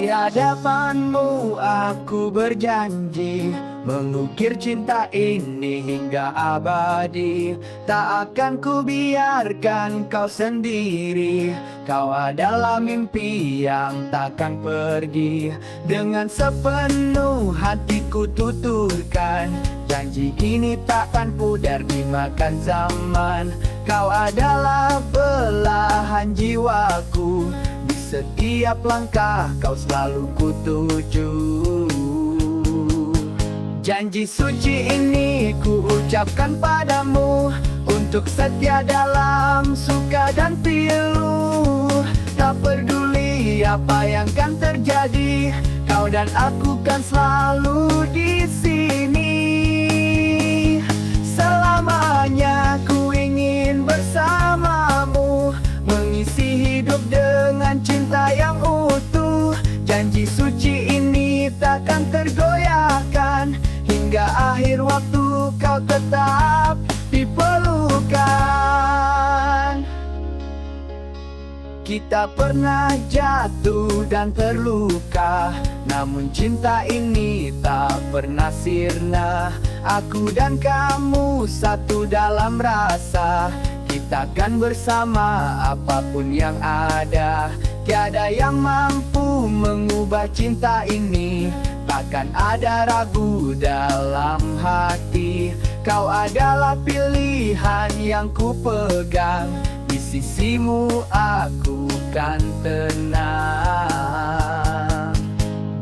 Di hadapanmu aku berjanji mengukir cinta ini hingga abadi. Tak akan ku biarkan kau sendiri. Kau adalah mimpi yang takkan pergi. Dengan sepenuh hatiku tuturkan janji ini takkan pudar dimakan zaman. Kau adalah belahan jiwaku. Setiap langkah kau selalu kutuju. Janji suci ini ku ucapkan padamu, untuk setia dalam suka dan pilu. Tak peduli apa yang kan terjadi, kau dan aku kan selalu di sini. Selamanya ku ingin bersamamu, mengisi hidup dengan cinta yang utuh. Janji suci ini takkan tergoyahkan, hingga akhir waktu kau tetap diperlukan. Kita pernah jatuh dan terluka, namun cinta ini tak pernah sirna. Aku dan kamu satu dalam rasa, kita kan bersama apapun yang ada. Tiada yang mampu mengubah cinta ini, takkan ada ragu dalam hati. Kau adalah pilihan yang ku pegang, di sisimu aku kan tenang.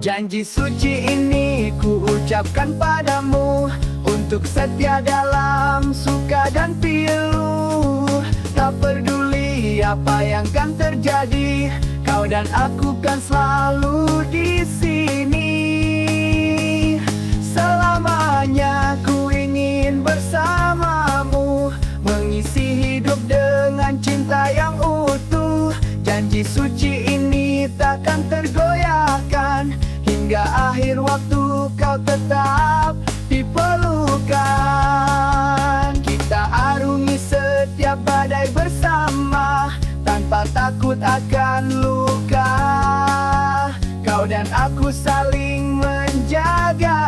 Janji suci ini ku ucapkan padamu, untuk setia dalam suka dan pilu. Tak peduli apa yang kan terjadi, kau dan aku kan selalu di sini. Selamanya ku ingin bersamamu, mengisi hidup dengan cinta yang utuh. Janji suci ini takkan tergoyahkan, hingga akhir waktu kau tetap diperlukan. Kita arungi setiap badai bersama, tanpa takut akan luka. Kau dan aku saling menjaga,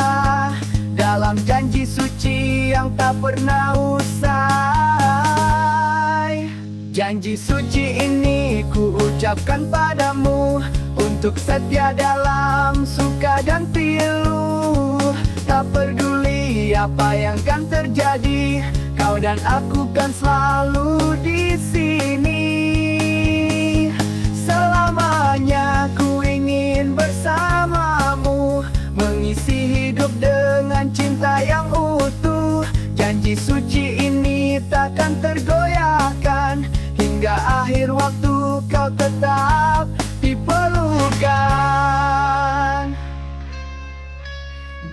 dalam janji suci yang tak pernah usai. Janji suci ini ku ucapkan padamu, untuk setia dalam suka dan pilu. Tak peduli apa yang kan terjadi, kau dan aku kan selalu di sini. Selamanya ku ingin bersamamu, mengisi hidup dengan cinta yang utuh. Janji suci ini takkan tergoyahkan, hingga akhir waktu kau tetap diperlukan.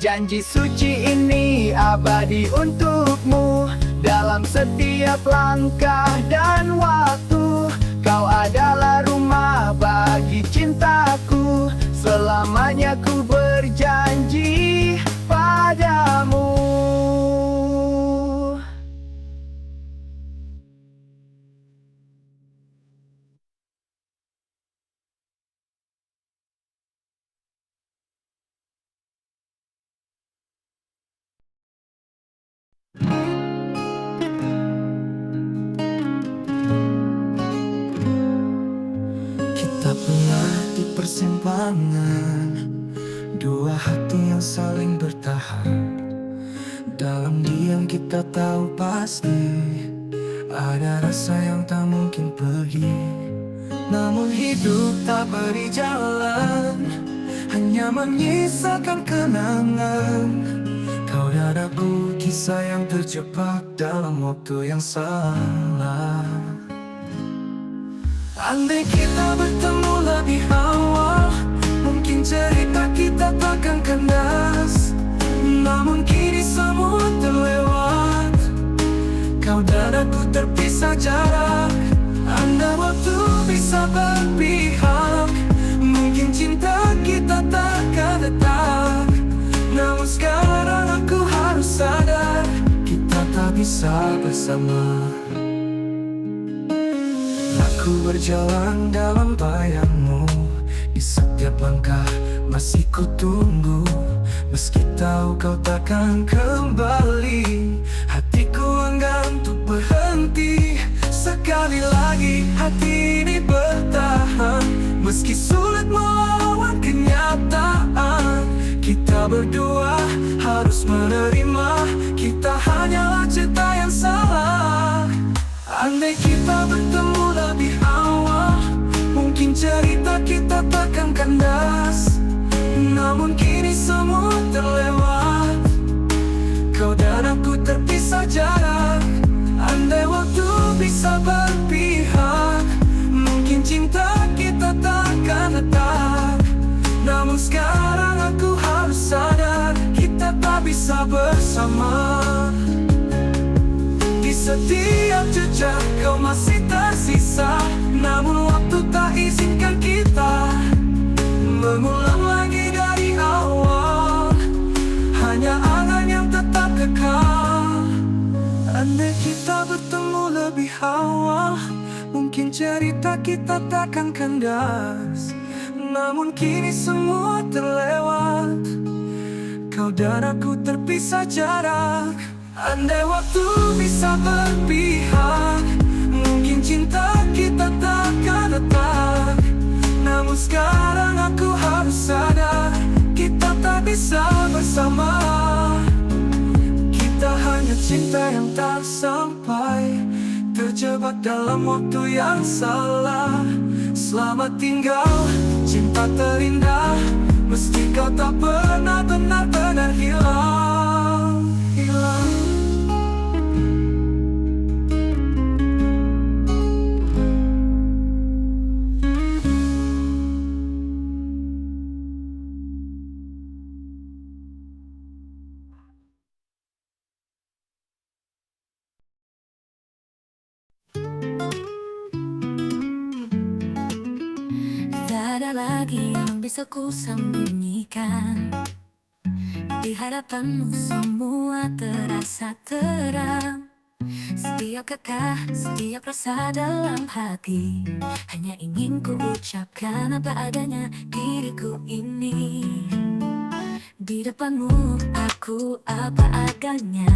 Janji suci ini abadi untukmu, dalam setiap langkah dan waktu. Kau adalah rumah bagi cintaku, selamanya ku berjanji padamu. Kita pernah di persimpangan, dua hati yang saling bertahan. Dalam diam kita tahu pasti ada rasa yang tak mungkin pergi. Namun hidup tak beri jalan, hanya menyisakan kenangan. Kau dan aku, kisah yang terjebak dalam waktu yang salah. Andai kita bertemu lebih awal, mungkin cerita kita takkan kandas. Namun kini semua terlewat, kau dan aku terpisah jarak. Andai waktu bisa berpihak, mungkin cinta kita takkan tetap. Namun sekarang aku harus sadar, kita tak bisa bersama. Aku berjalan dalam bayangmu, di Di setiap langkah masih ku tunggu, meski tahu kau takkan kembali. Hatiku enggan untuk berhenti. Sekali lagi hati ini bertahan, meski sulit melawan kenyataan. Kita berdua harus menerima, kita hanyalah cerita yang salah. Andai kita bertemu lebih awal, mungkin cerita kita takkan kandas. Namun kini semua terlewat, kau dan aku terpisah jarak. Andai waktu bisa berpihak, mungkin cinta kita takkan retak. Namun sekarang aku harus sadar, kita tak bisa bersama. Di setiap jejak kau masih tersisa, namun waktu tak izinkan kita mengulang lagi dari awal. Hanya angan yang tetap kekal. Andai kita bertemu lebih awal, mungkin cerita kita takkan kandas. Namun kini semua terlewat, kau dan aku terpisah jarak. Andai waktu bisa berpihak, mungkin cinta kita takkan retak. Namun sekarang aku harus sadar, kita tak bisa bersama. Kita hanya cinta yang tak sampai, terjebak dalam waktu yang salah. Selamat tinggal, cinta terindah, meski kau tak pernah benar-benar hilang. Tak ada lagi yang bisa ku sembunyikan. Di hadapanmu semua terasa terang. Setiap kata, setiap rasa dalam hati, hanya ingin ku ucapkan apa adanya diriku ini. Di depanmu aku apa adanya,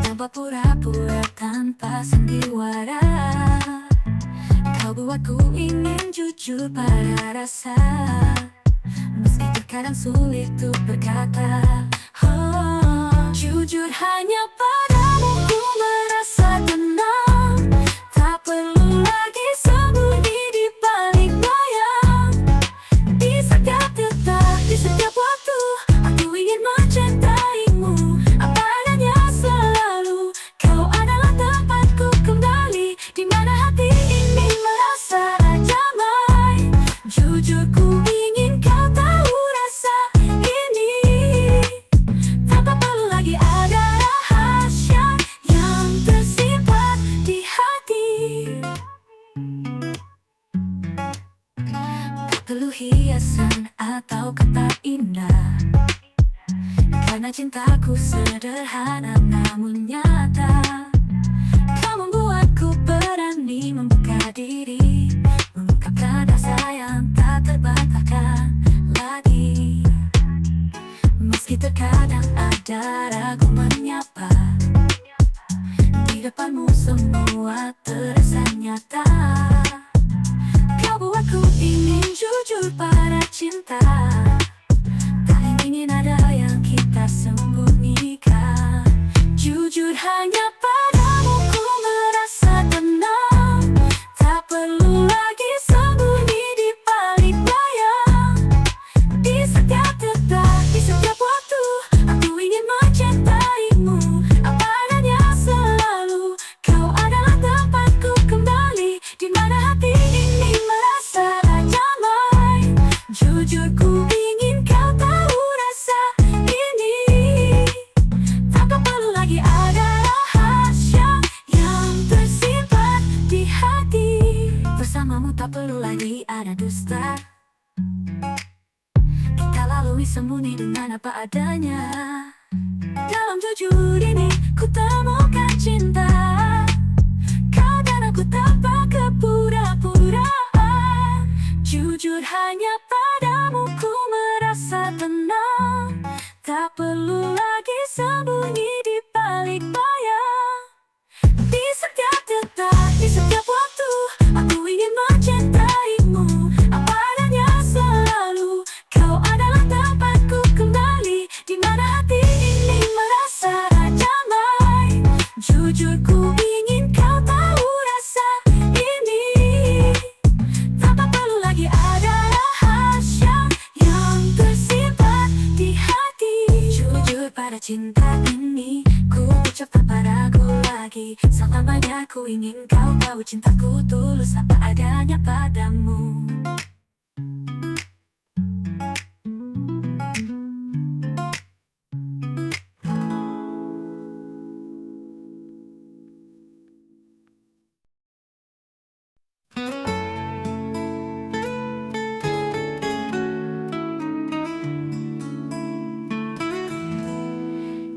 tanpa pura-pura, tanpa sandiwara. Kau buatku ingin jujur pada rasa, meski terkadang sulit untuk berkata. Jujur hanya padamu ku merasa tenang. Tak perlu lagi sembunyi di balik bayang. Di setiap detak, di setiap waktu, aku ingin mencintaimu apa adanya selalu. Kau adalah tempatku kembali, di mana hati ini merasa damai. Jujur ku ingin kau tahu rasa ini, tanpa perlu lagi ada rahasia yang tersimpan di hati. Tak perlu hiasan atau kata indah, karena cintaku sederhana namun nyata. Kau membuatku berani membuka diri, mengungkapkan rasa yang tak terbantahkan lagi. Meski terkadang ada ragu menyapa, di depanmu semua terasa nyata. Kau buatku ingin jujur pada cinta, tak ingin ada yang kita sembunyikan. Jujur hanya padamu ku merasa tenang. Tak perlu lagi sembunyi di balik bayang. Di setiap detak, di setiap waktu, aku ingin mencintaimu apa adanya selalu. Kau adalah tempatku kembali, di mana hati ini merasa damai. Jujur ku ingin kau tahu rasa ini, tanpa perlu lagi ada rahasia yang tersimpan di hati. Bersamamu tak perlu lagi ada dusta, kita lalui sembunyi dengan apa adanya. Dalam jujur ini ku temukan cinta, kau dan aku tanpa kepura-puraan. Jujur Jujur hanya padamu ku merasa tenang, tak perlu lagi sembunyi di balik bayang. Di setiap detak, di setiap waktu, aku ingin mencintaimu apa adanya selalu. Kau adalah tempatku kembali, di mana hati ini merasa damai. Jujur ku ingin kau tahu rasa ini, tanpa perlu lagi ada rahasia yang tersimpan di hati. Jujur pada cinta ini, ku ucap tanpa ragu lagi. Selamanya ku ingin kau tahu cintaku tulus apa adanya padamu.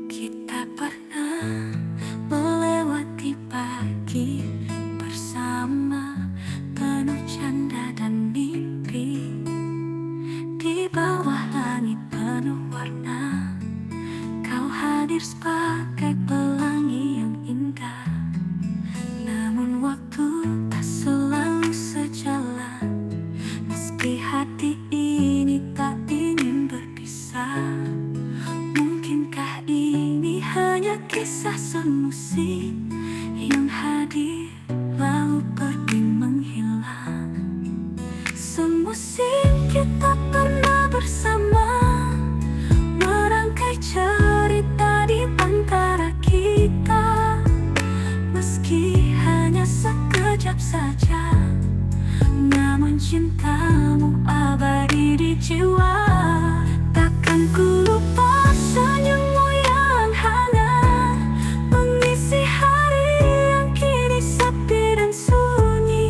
Kita pernah melewati pagi bersama, penuh canda dan mimpi. Di bawah langit penuh warna, kau hadir sebagai pelangi yang indah. Namun waktu tak selalu sejalan, meski hati ini tak ingin berpisah. Mungkinkah ini hanya kisah semusik yang hadir lalu pergi menghilang? Semusim kita pernah bersama, merangkai cerita di antara kita. Meski hanya sekejap saja, namun cintamu abadi di jiwa. Takkan ku lupa senyummu yang hangat, mengisi hari yang kini sepi dan sunyi.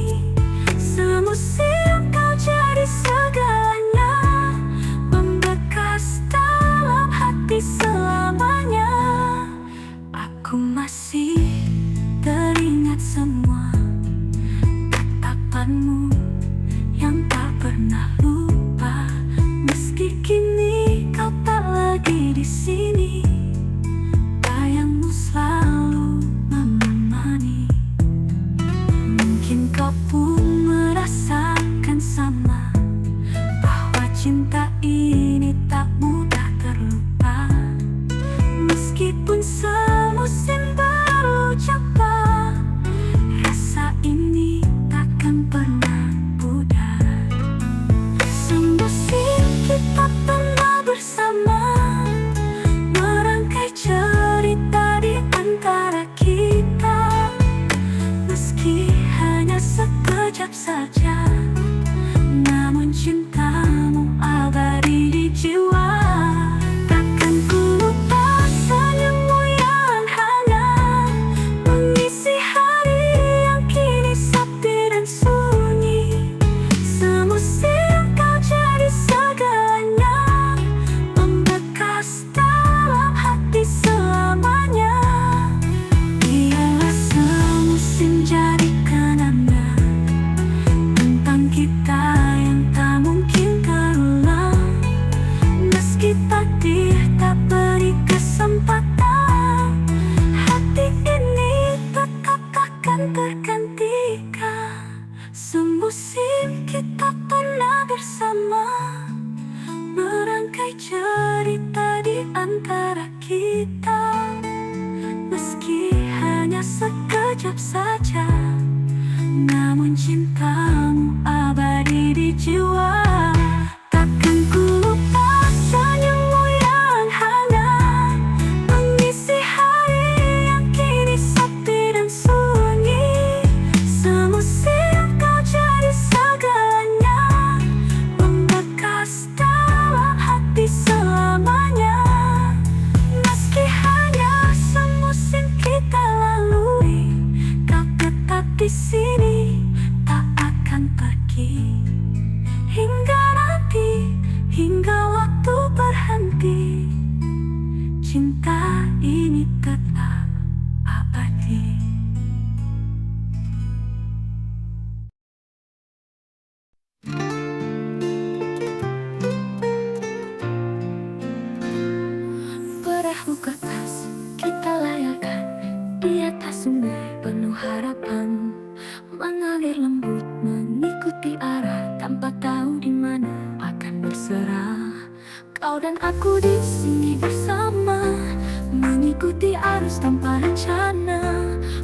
terus tanpa rencana.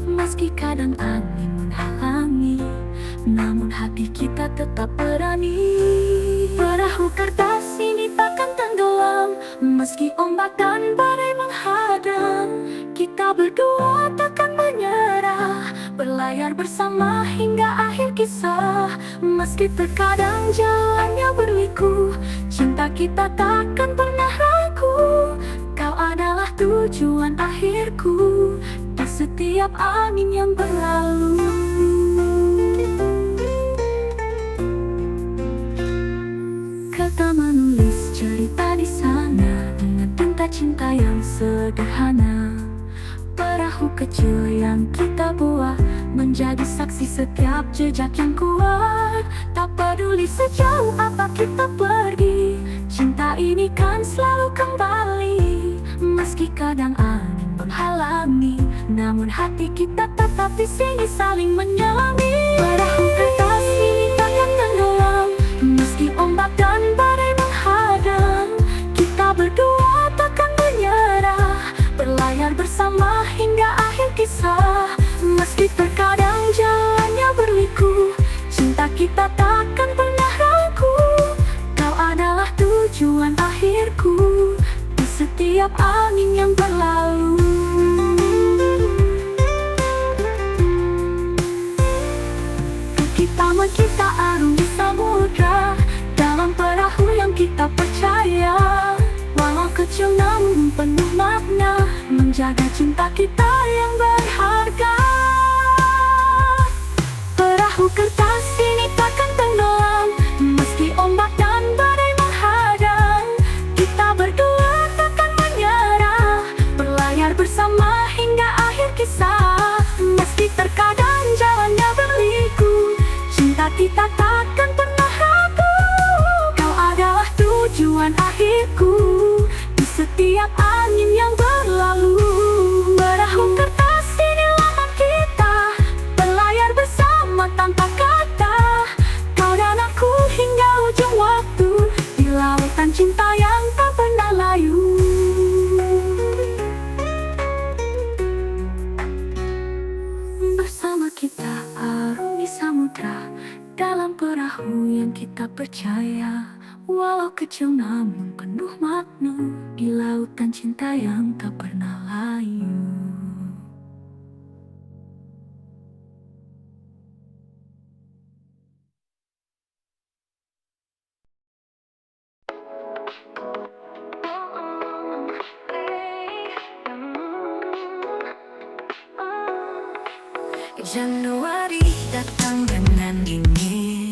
Meski kadang angin menghalangi, namun hati kita tetap berani. Perahu kertas ini takkan tenggelam, meski ombak dan badai menghadang. Kita berdua takkan menyerah, berlayar bersama hingga akhir kisah. Meski terkadang jalannya berliku, cinta kita takkan pernah ragu. Kau adalah tujuan akhirku di setiap angin yang berlalu. Kata menulis cerita di sana dengan tinta cinta yang sederhana. Perahu kecil yang kita buat menjadi saksi setiap jejak yang kuat. Tak peduli sejauh apa kita pergi, cinta ini kan selalu kembali. Meski kadang angin menghalangi, namun hati kita tetap di sini saling menyelami. Perahu kertas ini takkan tenggelam, meski ombak dan badai menghadang. Kita berdua takkan menyerah, berlayar bersama hingga akhir kisah. Meski terkadang jalannya berliku, cinta kita takkan pernah ragu. Kau adalah tujuan akhirku di setiap angin yang berlalu. Pertama kita arungi samudra dalam perahu yang kita percaya. Walau kecil namun penuh makna, menjaga cinta kita yang berharga. Perahu kertas ini takkan tenggelam, meski ombak dan badai menghadang. Kita berdua takkan menyerah, berlayar bersama hingga akhir kisah. Meski terkadang jalannya berliku, cinta kita takkan pernah ragu. Kau adalah tujuan akhirku di setiap angin yang berlalu. Perahu kertas ini lama kita berlayar bersama tanpa kata. Kau dan aku hingga ujung waktu di lautan cinta yang tak pernah layu. Bersama kita arungi samudra dalam perahu yang kita percaya. Walau kecil namun penuh makna, di lautan cinta yang tak pernah layu. Januari datang dengan dingin,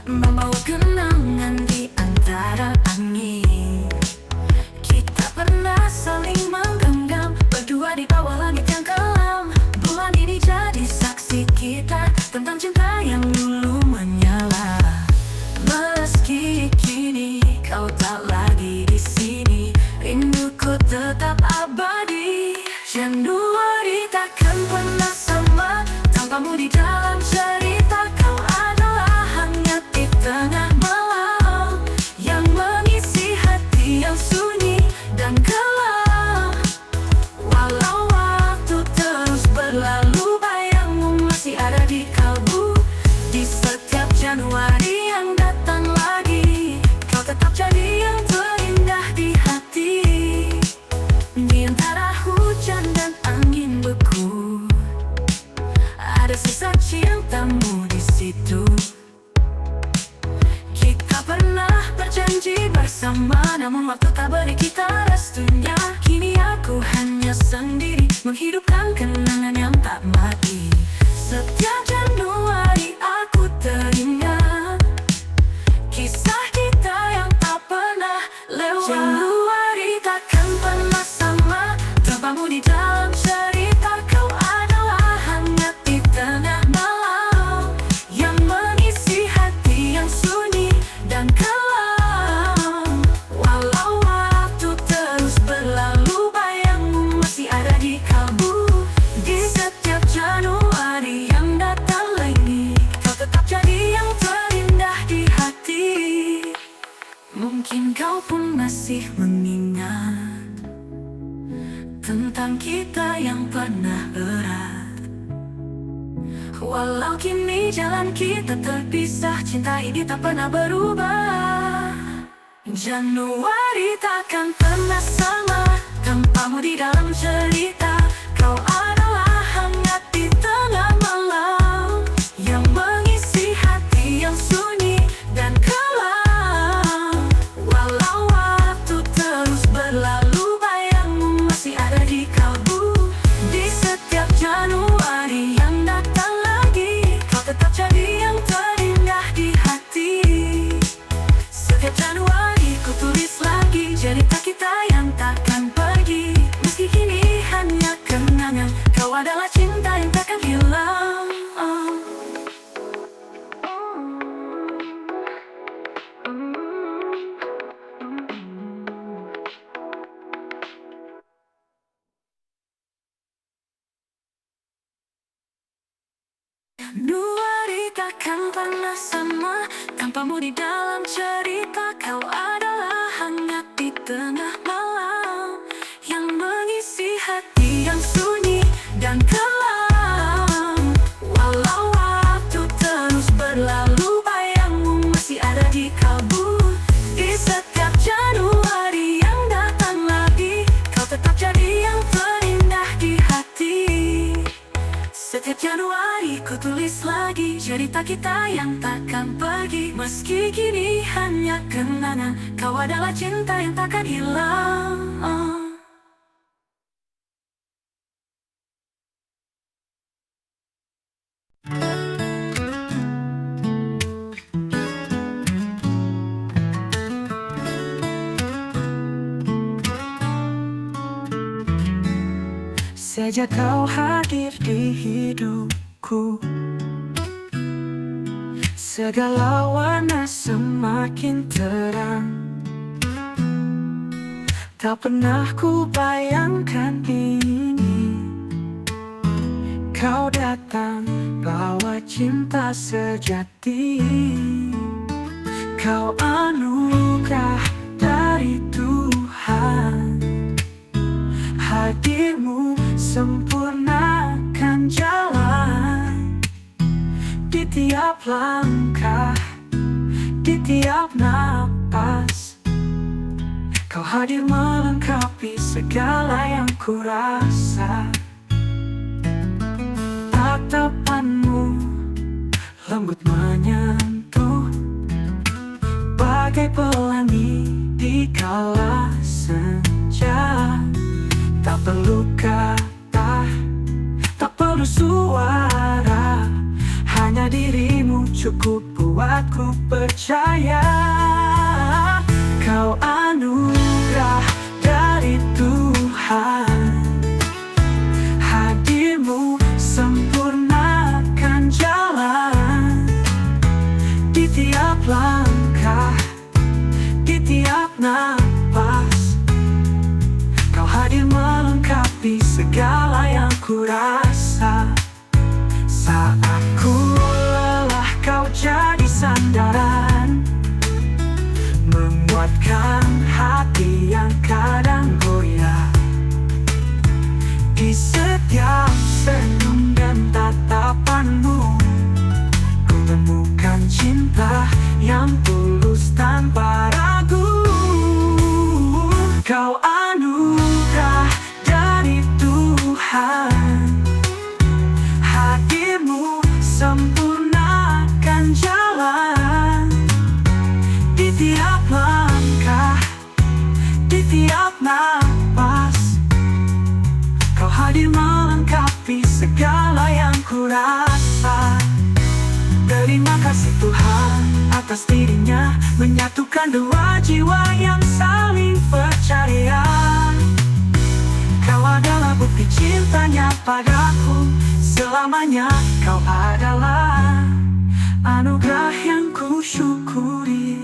membawa kenangan di antara angin. Kita pernah saling menggenggam, berdua di bawah langit yang kelam. Bulan ini jadi saksi kita tentang cinta yang dulu menyala. Meski kini kau tak lagi di sini, rinduku tetap abadi. Januari takkan pernah sama tanpamu di dalam cerita. Kau adalah hangat di tengah malam yang mengisi hati yang sunyi dan gelap. Walau waktu terus berlalu, bayangmu masih ada di kalbu. Di setiap Januari yang datang lagi, kau tetap jadi yang terindah di hati. Di antara hujan dan angin beku, ada sisa cintamu di situ. Kita pernah berjanji bersama, namun waktu tak beri kita restunya. Kini aku hanya sendiri, menghidupkan kenangan yang tak mati. Setiap Januari aku teringat kisah kita yang tak pernah lewat. Januari takkan pernah sama tanpamu di dalam cerita. Kau adalah hangat di tengah malam yang mengisi hati yang sunyi dan kelam. Walau waktu terus berlalu, bayangmu masih ada di kalbu. Di setiap Januari tentang kita yang pernah erat. Walau kini jalan kita terpisah, cinta ini tak pernah berubah. Januari takkan pernah sama tanpamu di dalam cerita. Kau adalah hangat di tengah malam yang mengisi hati yang sunyi dan kelam. Walau waktu terus berlalu, bayangmu masih ada di kalbu. Di setiap Januari yang datang lagi, kau tetap jadi yang terindah di hati. Setiap Januari ku tulis lagi cerita kita yang takkan pergi. Meski kini hanya kenangan, kau adalah cinta yang takkan hilang. Januari takkan pernah sama tanpamu di dalam cerita. Kau adalah hangat di tengah malam yang mengisi hati yang sunyi dan kelam. Walau waktu terus berlalu, bayangmu masih ada di kalbu. Di setiap Januari yang datang lagi, kau tetap jadi yang terindah di hati. Setiap Januari ku tulis lagi cerita kita yang takkan pergi. Meski kini hanya kenangan, kau adalah cinta yang takkan hilang. Sejak kau hadir di hidupku, segala warna semakin terang. Tak pernah ku bayangkan ini, kau datang bawa cinta sejati. Kau anugerah dari Tuhan, hadirmu sempurnakan jalan. Di tiap langkah, di tiap napas, kau hadir melengkapi segala yang ku rasa. Tatapanmu lembut menyentuh, bagai pelangi di kala senja. Tak perlu kata, tak perlu suara, hanya dirimu cukup buatku percaya. Kau anugerah dari Tuhan, hadirmu sempurnakan jalan. Di tiap langkah, di tiap napas, kau hadir melengkapi segala yang ku rasa. Saat ku lelah, kau jadi sandaran, menguatkan hati yang kadang goyah. Di setiap senyum dan tatapanmu, ku temukan cinta yang tulus tanpa ragu. Kau anugerah dari Tuhan, hadirmu sempurnakan jalan. Di tiap langkah, di tiap napas, kau hadir melengkapi segala yang ku rasa. Terima kasih Tuhan atas dirinya, menyatukan dua jiwa yang saling percaya. Kau adalah bukti cintanya padaku, selamanya kau adalah anugerah yang ku syukuri.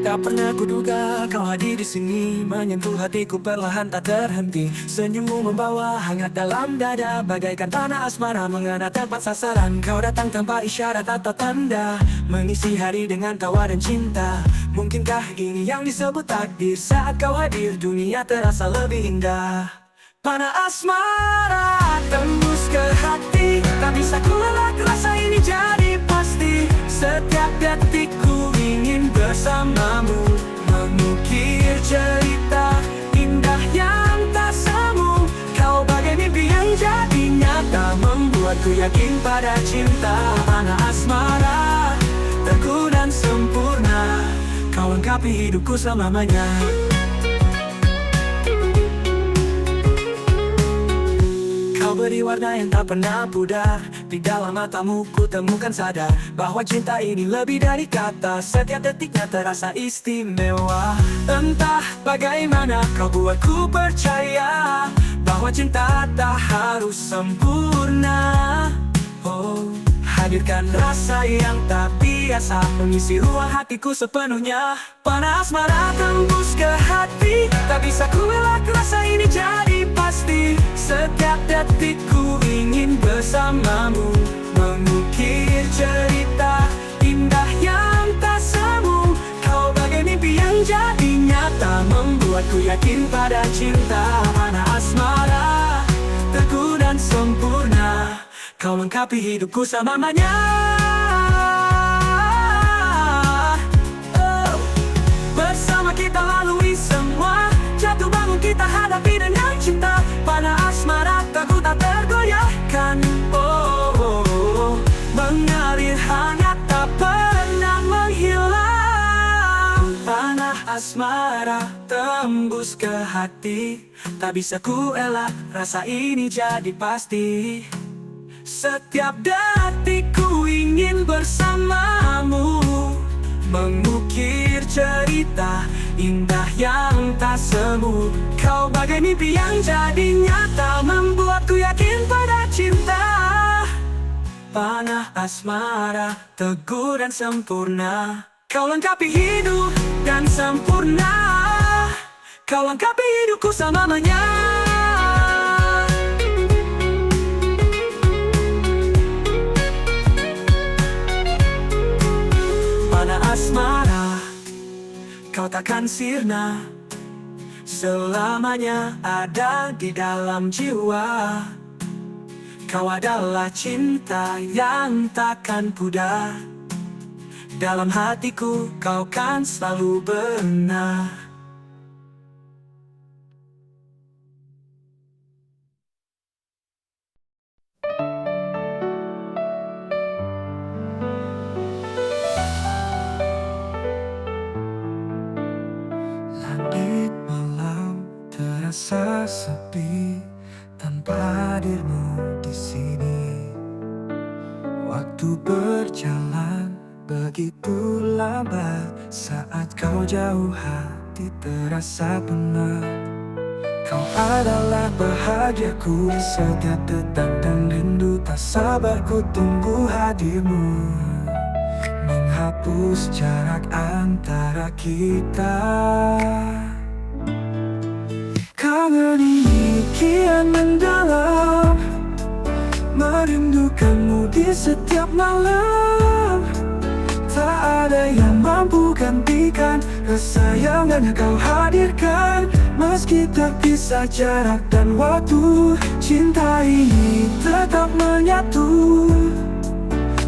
Tak Tak pernah kuduga kau hadir di sini, menyentuh hatiku perlahan tak terhenti. Senyummu membawa hangat dalam dada, bagaikan tanah asmara mengena tepat sasaran. Kau datang tanpa isyarat atau tanda, mengisi hari dengan tawa dan cinta. Mungkinkah ini yang disebut takdir? Saat kau hadir dunia terasa lebih indah. Panah asmara tembus ke hati, tak bisa ku elak rasa ini jadi pasti. Setiap detikku ingin bersamamu, mengukir cerita indah yang tak semu. Kau bagai mimpi yang jadi nyata, membuatku yakin pada cinta. Panah asmara teguh dan sempurna, kau lengkapi hidupku selamanya. Kau beri warna yang tak pernah pudar, di dalam matamu ku temukan sadar bahwa cinta ini lebih dari kata. Setiap detiknya terasa istimewa. Entah bagaimana kau buatku percaya bahwa cinta tak harus sempurna. Oh, hadirkan rasa yang tak biasa, mengisi ruang hatiku sepenuhnya. Panah asmara tembus ke hati, tak bisa ku elak rasa ini jadi pasti. Setiap detikku ingin bersamamu, mengukir cerita indah yang tak semu. Kau bagai mimpi yang jadi nyata, membuatku yakin pada cinta. Panah asmara teguh dan sempurna, kau lengkapi hidupku selamanya. Bersama kita lalui semua, jatuh bangun kita hadapi dengan cinta. Panah asmara teguh tak tergoyahkan, mengalir hangat tak pernah menghilang. Panah asmara tembus ke hati, tak bisa ku elak rasa ini jadi pasti. Setiap detikku ingin bersamamu, mengukir cerita indah yang tak semu. Kau bagai mimpi yang jadi nyata, membuatku yakin pada cinta. Panah asmara teguh dan sempurna, kau lengkapi hidup dan sempurna. Kau lengkapi hidupku selamanya. Panah asmara, kau takkan sirna, selamanya ada di dalam jiwa. Kau adalah cinta yang takkan pudar, dalam hatiku kau kan selalu benar. Langit malam terasa sepi tanpa hadirmu di sini. Waktu berjalan begitu lambat, saat kau jauh hati terasa penat. Kau adalah bahagiaku, setiap detak dan rindu tak sabar ku tunggu hadirmu, menghapus jarak antara kita. Kangen ini kian mendalam, merindukanmu di setiap malam. Tak ada yang mampu gantikan rasa yang hanya kau hadirkan. Meski terpisah jarak dan waktu, cinta ini tetap menyatu.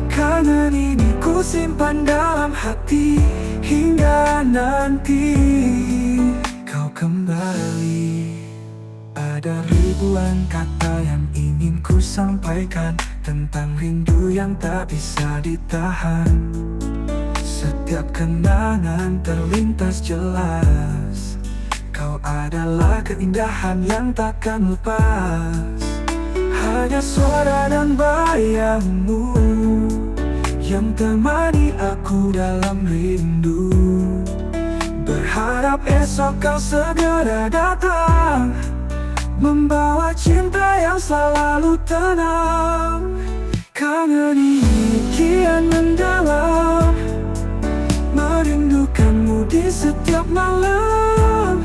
Kangen ini ku simpan dalam hati hingga nanti kau kembali. Ada ribuan kata yang ingin ku sampaikan tentang rindu yang tak bisa ditahan. Setiap kenangan terlintas jelas, kau adalah keindahan yang takkan lepas. Hanya suara dan bayangmu yang temani aku dalam rindu. Berharap esok kau segera datang, membawa cinta yang selalu tenang. Kangen ini kian mendalam, merindukanmu di setiap malam.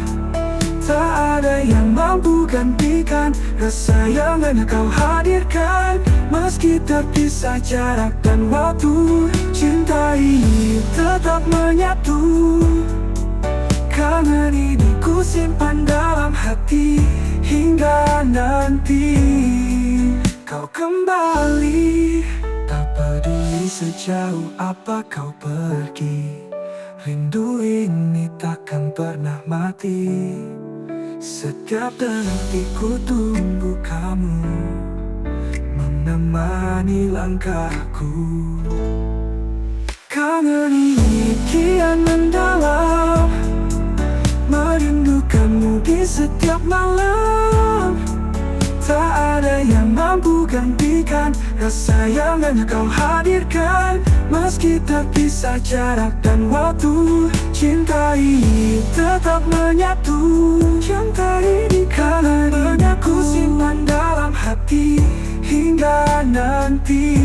Tak ada yang mampu gantikan rasa yang hanya kau hadirkan. Meski terpisah jarak dan waktu, cinta ini tetap menyatu. Kangen ini ku simpan dalam hati hingga nanti kau kembali. Tak peduli sejauh apa kau pergi, rindu ini takkan pernah mati. Setiap detik ku tunggu kamu menemani langkahku. Kangen ini kian mendalam, merindukanmu di setiap malam. Tak ada yang mampu gantikan rasa yang hanya kau hadirkan. Meski terpisah jarak dan waktu, cinta ini tetap menyatu. Cinta ini karena ku simpan dalam hati hingga nanti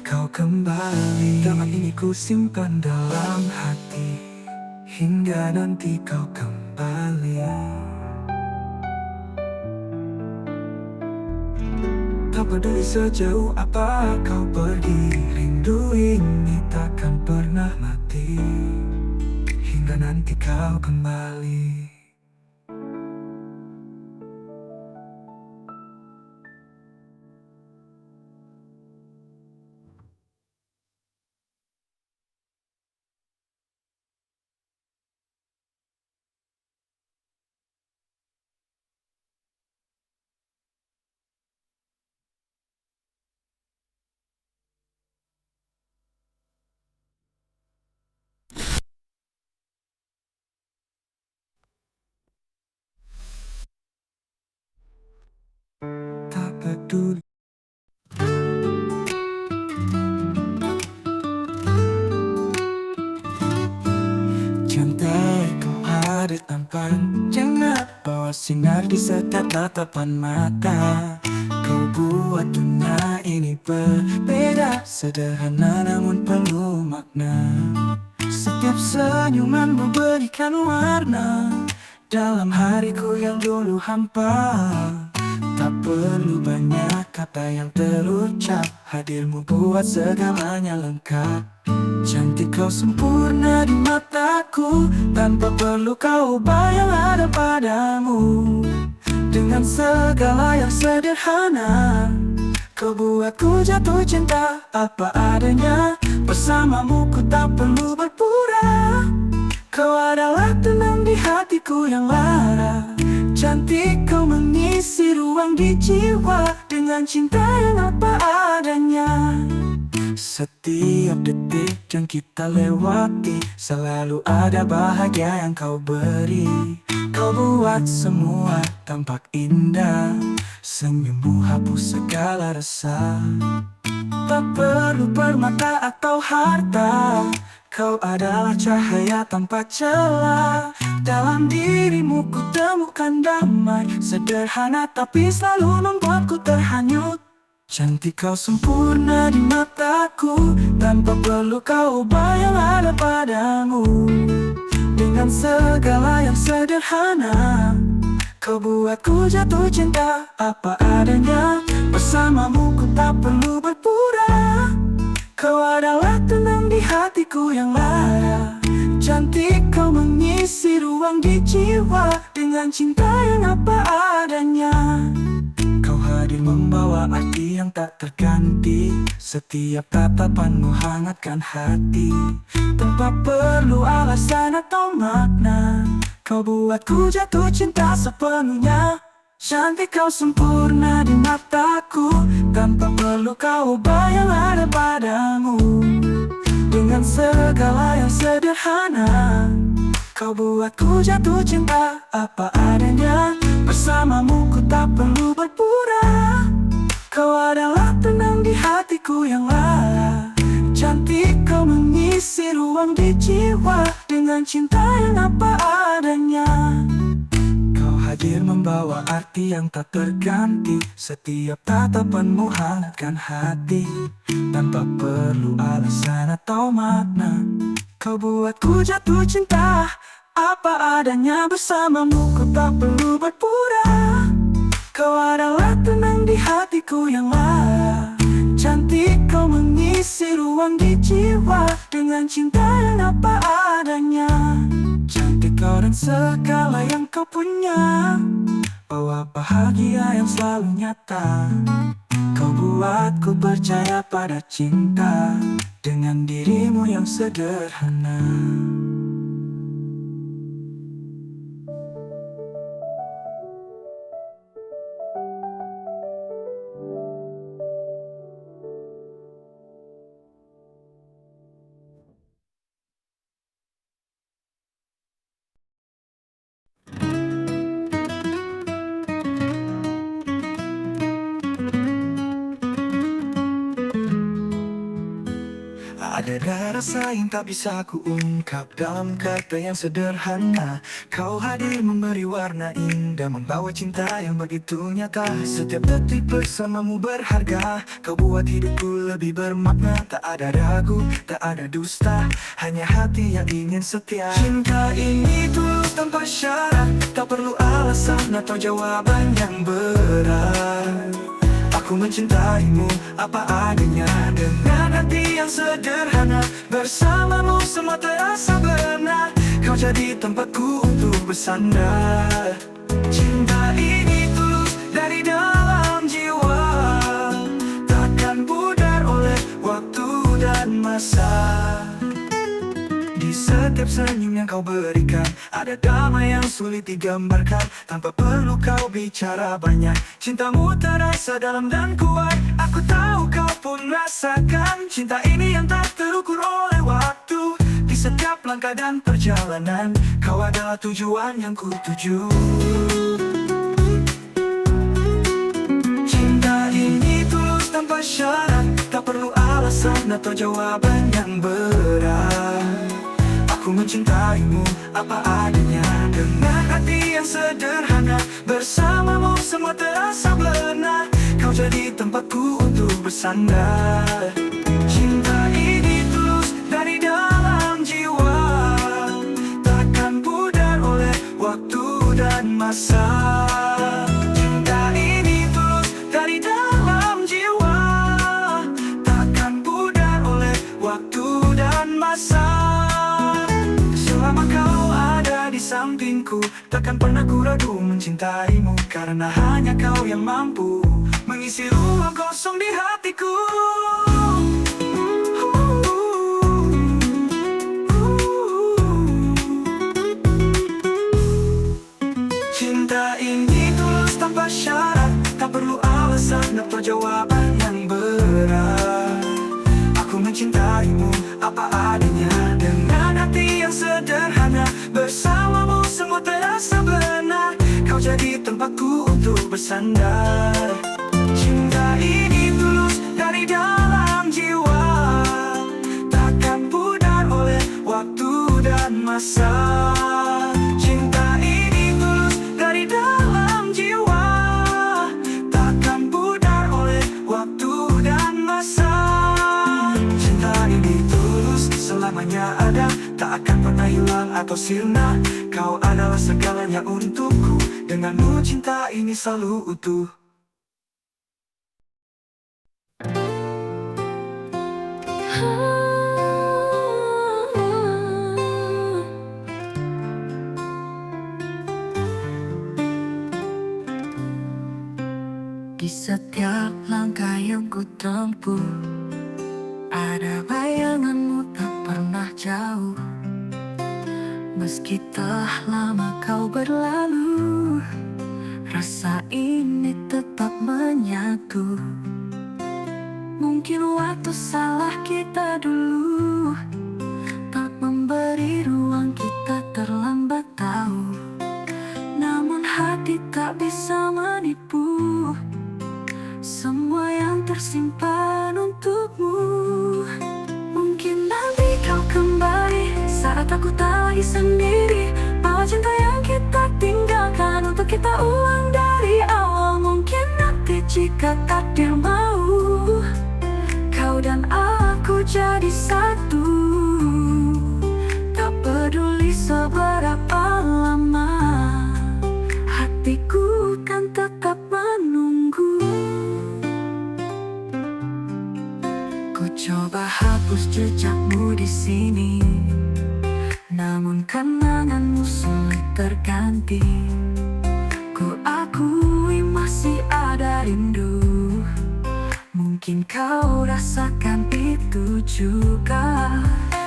kau kembali. Damai ini ku simpan dalam hati hingga nanti kau kembali. Tak peduli sejauh apa kau pergi, rindu ini takkan pernah mati hingga nanti kau kembali. Tak peduli cantik kau hadir tanpa rencana, bawa sinar di setiap tatapan mata. Kau buat dunia ini berbeda, sederhana namun penuh makna. Setiap senyuman memberikan warna dalam hariku yang dulu hampa. Tak perlu banyak kata yang terucap, hadirmu buat segalanya lengkap. Cantik kau sempurna di mataku, tanpa perlu kau bayang ada padamu. Dengan segala yang sederhana, kau buatku jatuh cinta apa adanya. Bersamamu ku tak perlu berpura, kau adalah tenang di hatiku yang lara. Cantik kau mengisi ruang di jiwa dengan cinta yang apa adanya. Setiap detik yang kita lewati selalu ada bahagia yang kau beri. Kau buat semua tampak indah, senyummu hapus segala rasa. Tak perlu permata atau harta, kau adalah cahaya tanpa celah. Dalam dirimu ku temukan damai, sederhana tapi selalu membuatku terhanyut. Cantik kau sempurna di mataku, tanpa perlu kau bayang ada padamu. Dengan segala yang sederhana, kau buatku jatuh cinta apa adanya. Bersamamu ku tak perlu berpura, kau adalah tenang di hatiku yang lara. Cantik kau mengisi ruang di jiwa dengan cinta yang apa adanya. Kau hadir membawa arti yang tak terganti, setiap tatapanmu hangatkan hati. Tanpa perlu alasan atau makna, kau buatku jatuh cinta sepenuhnya. Cantik kau sempurna di mataku, tanpa perlu kau bayang ada padamu. Dengan segala yang sederhana, kau buatku jatuh cinta apa adanya. Bersamamu ku tak perlu berpura, kau adalah tenang di hatiku yang lara. Cantik kau mengisi ruang di jiwa dengan cinta yang apa adanya. Kau hadir membawa arti yang tak terganti, setiap tatapanmu hangatkan hati. Tanpa perlu alasan atau makna, Kau buatku jatuh cinta, apa adanya bersamamu, ku tak perlu berpura. Kau adalah tenang di hatiku yang lara. Cantik kau mengisi ruang di jiwa, dengan cinta yang apa adanya. Cantik kau dan segala yang kau punya, bawa bahagia yang selalu nyata. Kau buatku percaya pada cinta, dengan dirimu yang sederhana. Ada rasa yang tak bisa ku ungkap dalam kata yang sederhana. Kau hadir memberi warna indah, membawa cinta yang begitu nyata. Setiap detik bersamamu berharga, kau buat hidupku lebih bermakna. Tak ada ragu, tak ada dusta, hanya hati yang ingin setia. Cinta ini tulus tanpa syarat, tak perlu alasan atau jawaban yang berat. Aku mencintaimu apa adanya, dengan hati yang sederhana. Bersamamu semua terasa benar, kau jadi tempatku untuk bersandar. Cinta ini tulus dari dalam jiwa, takkan pudar oleh waktu dan masa. Di setiap senyum yang kau berikan, ada damai yang sulit digambarkan. Tanpa perlu kau bicara banyak, cintamu terasa dalam dan kuat. Aku tahu kau pun rasakan cinta ini yang tak terukur oleh waktu. Di setiap langkah dan perjalanan, kau adalah tujuan yang ku tuju. Cinta ini tulus tanpa syarat, tak perlu alasan atau jawaban yang berat. Aku mencintaimu apa adanya, dengan hati yang sederhana. Bersamamu semua terasa benar, kau jadi tempatku untuk bersandar. Cinta ini tulus dari dalam jiwa, takkan pudar oleh waktu dan masa. Cinta ini tulus dari dalam jiwa, takkan pudar oleh waktu dan masa. Selama kau ada di sampingku, takkan pernah ku ragu mencintaimu. Karena hanya kau yang mampu mengisi ruang kosong di hatiku. Cinta ini tulus tanpa syarat, tak perlu alasan atau jawaban yang berat. Aku mencintaimu apa adanya, dengan hati yang sederhana. Bersamamu semua terasa benar, kau jadi tempatku untuk bersandar. Cinta ini tulus dari dalam jiwa, takkan pudar oleh waktu dan masa. Cinta ini tulus dari dalam jiwa, takkan pudar oleh waktu dan masa. Selamanya ada, tak akan pernah hilang atau sirna. Kau adalah segalanya untukku, denganmu cinta ini selalu utuh. Di setiap langkah yang ku tempuh, ada bayanganmu tak pernah jauh. Meski telah lama kau berlalu, rasa ini tetap menyatu. Mungkin waktu salah kita dulu, tak memberi ruang kita terlambat tahu. Namun hati tak bisa menipu semua yang tersimpan untukmu. Mungkin nanti kau kembali saat aku tak lagi sendiri, bawa cinta yang kita tinggalkan untuk kita ulang dari awal. Mungkin nanti jika takdir mau, kau dan aku jadi satu. seberapa lama, hatiku kan tetap menunggu. Ku coba hapus jejakmu di sini, namun kenanganmu sulit terganti. Ku akui masih ada rindu, mungkin kau rasakan itu juga.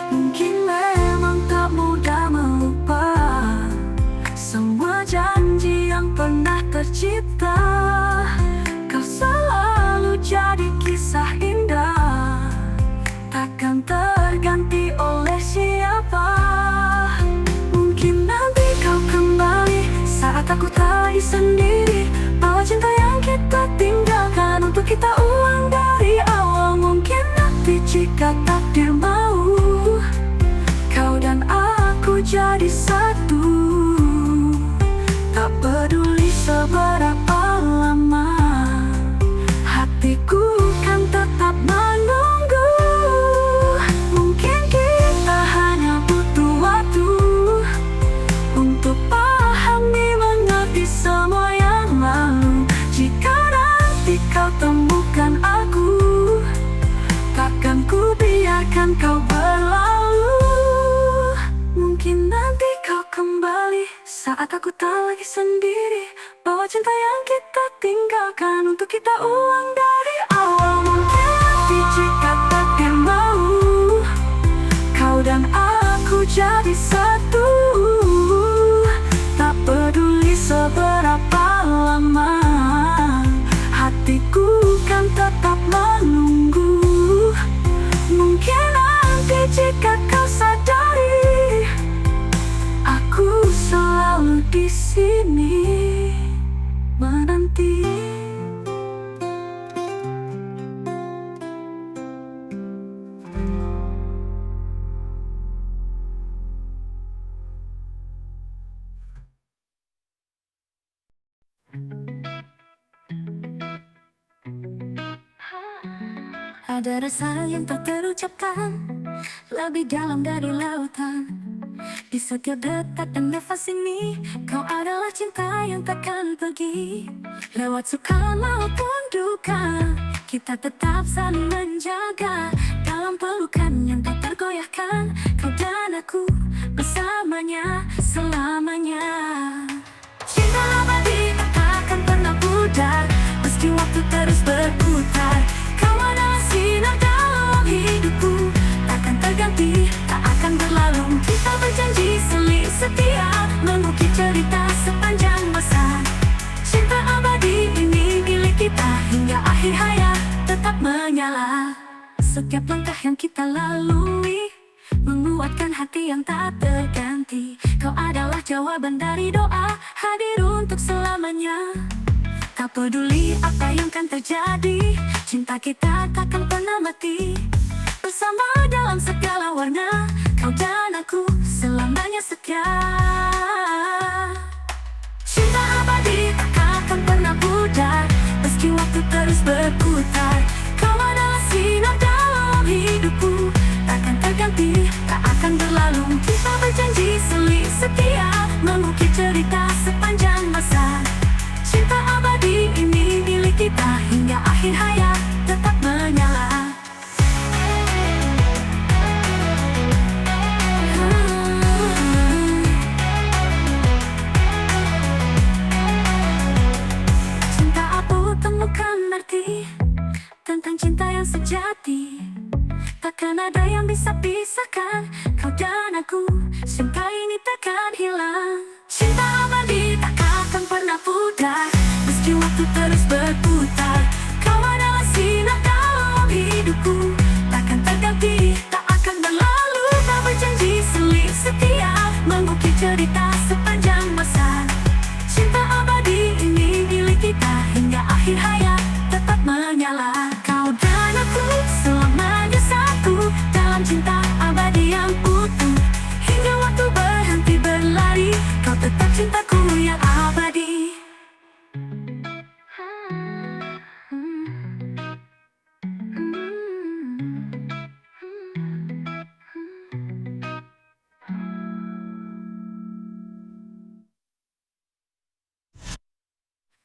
Mungkin memang tak mudah melupa semua janji yang pernah tercipta. Kau selalu jadi kisah indah, takkan terganti oleh siapa. Mungkin nanti kau kembali saat aku tak sendiri, bawa cinta yang kita tinggalkan untuk kita ulang dari awal. Mungkin nanti jika takdir mau, kau dan aku jadi satu. Tak peduli seberapa lama, hatiku kan tetap menunggu. Mungkin kita hanya butuh waktu untuk pahami, mengerti semua yang lalu. Jika nanti kau temukan aku, takkan ku biarkan kau berlalu. Mungkin nanti kau kembali saat aku tak lagi sendiri, bawa cinta yang kita tinggalkan untuk kita ulang dari awal. Mungkin nanti jika takdir mau, kau dan aku jadi satu. Tak peduli seberapa lama, hatiku kan tetap menunggu. Mungkin nanti jika kau sadari, aku selalu di sini menanti. Ada rasa yang tak terucapkan, lebih dalam dari lautan. Di setiap detak dan nafas ini, kau adalah cinta yang takkan pergi. Lewat suka maupun duka, kita tetap saling menjaga. Dalam pelukan yang tak tergoyahkan, kau dan aku bersamanya selamanya. Cinta abadi tak akan pernah pudar, meski waktu terus berputar. Kau adalah sinar dalam hidupku, takkan terganti, tak akan berlalu. Kita berjanji saling setia, mengukir cerita sepanjang masa. Cinta abadi ini milik kita hingga akhir hayat tetap menyala. Setiap langkah yang kita lalui menguatkan hati yang tak terganti. Kau adalah jawaban dari doa, hadir untuk selamanya. Tak peduli apa yang kan terjadi, cinta kita takkan pernah mati. Bersama dalam segala warna, kau dan aku selamanya setia. Cinta abadi tak akan pernah pudar, meski waktu terus berputar. Kau adalah sinar dalam hidupku, takkan terganti, tak akan berlalu. Kita berjanji saling setia, mengukir cerita sepanjang masa. Cinta abadi ini milik kita hingga akhir hayat tetap menyala. Cinta aku temukan arti tentang cinta yang sejati. Takkan ada yang bisa pisahkan kau dan aku, cinta ini takkan hilang. Cinta abadi tak akan pernah pudar, meski waktu terus berputar. Kau adalah sinar dalam hidupku, takkan terganti, tak akan berlalu. Tak berjanji saling setia, mengukir cerita sepanjang masa. Cinta abadi ini milik kita hingga akhir hayat tetap menyala. Kau dan aku selamanya satu dalam cinta abadi yang utuh. Hingga waktu berhenti berlari, kau tetap cintaku yang abadi.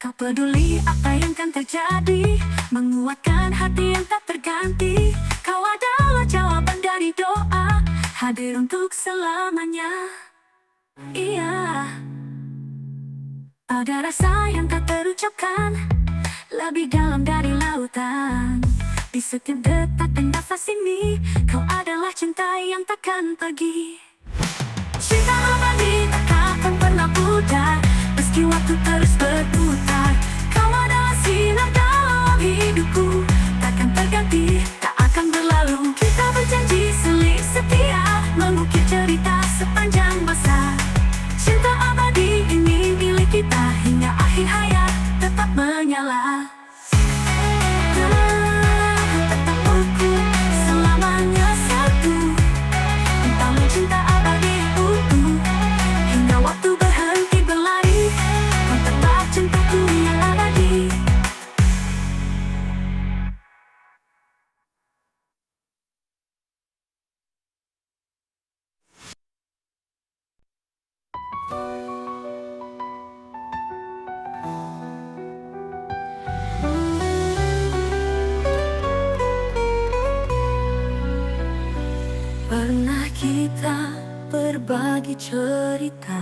Kau peduli apa yang kan terjadi, menguatkan hati yang tak terganti. Kau adalah jawaban dari doa, hadir untuk selamanya. Iya, ada rasa yang tak terucapkan, lebih dalam dari lautan. Di setiap detak dan nafas ini, kau adalah cinta yang takkan pergi. Cinta abadi tak akan pernah pudar, meski waktu terus berputar. Kau adalah sinar dalam hidupku, takkan terganti, tak akan berlalu. Kita berjanji saling setia, mengukir cerita sepanjang masa. Cinta abadi ini milik kita, hingga akhir hayat tetap menyala. Tetap utuh, selamanya satu. Entahlah cinta abadi utuh, hingga waktu berhenti berlari. Kau tetap cintaku yang abadi. Pernah kita berbagi cerita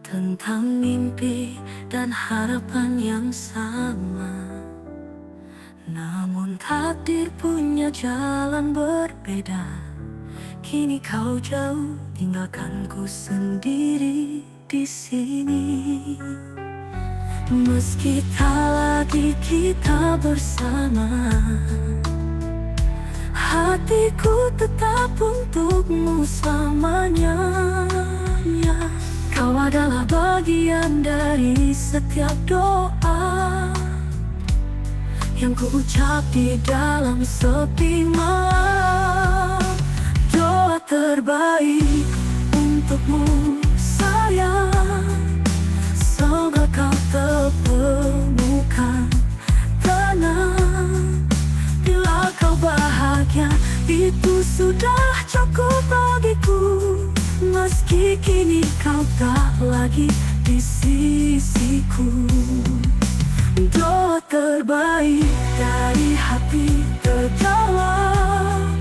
tentang mimpi dan harapan yang sama. Namun takdir punya jalan berbeda. Kini kau jauh, tinggalkanku sendiri di sini. Meski tak lagi kita bersama, hatiku tetap untukmu selamanya. Kau adalah bagian dari setiap doa yang ku ucap di dalam sepi malam. Doa terbaik untukmu sayang, semoga kau temukan tenang. Bila kau bahagia, itu sudah cukup bagiku. Meski kini kau tak lagi di sisiku. Doa terbaik dari hati terdalam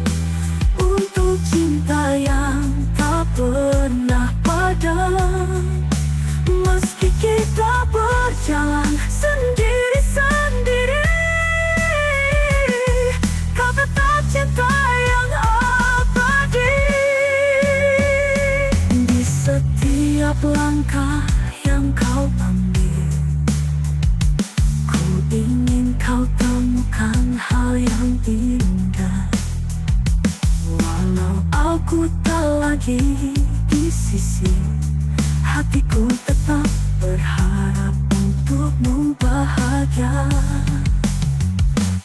untuk cinta yang tak pernah padam. Meski kita berjalan sendiri-sendiri, kau tetap cinta yang abadi. Di setiap langkah yang kau ambil, ku ingin kau temukan hal yang indah. Walau aku tak lagi di sisi, hatiku tetap berharap untukmu bahagia.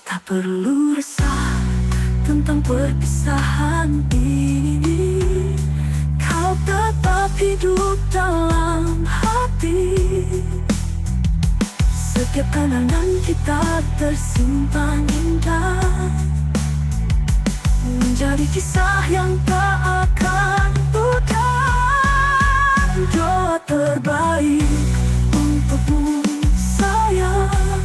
Tak perlu resah tentang perpisahan ini, kau tetap hidup dalam hati. Setiap kenangan kita tersimpan indah, menjadi kisah yang tak akan pudar. Doa terbaik untukmu sayang,